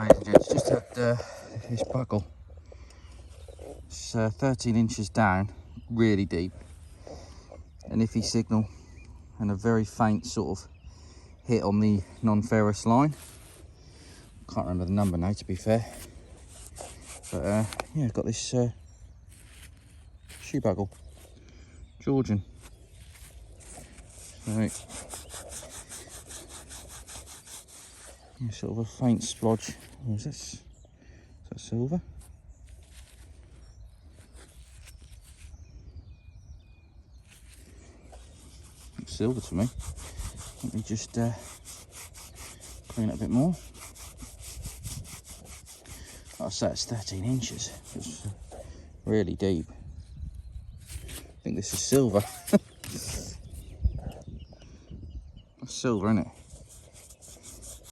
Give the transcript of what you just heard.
ladies and gents, just had this buckle. It's 13 inches down, really deep. An iffy signal and a very faint sort of hit on the non-ferrous line. Can't remember the number now, to be fair. But yeah, I've got this shoe buckle, Georgian. So, yeah, sort of a faint splodge. What is this? Is that silver? Looks silver to me. Let me just clean it a bit more. Like I say, it's 13 inches. It's really deep. I think this is silver. That's silver, isn't it?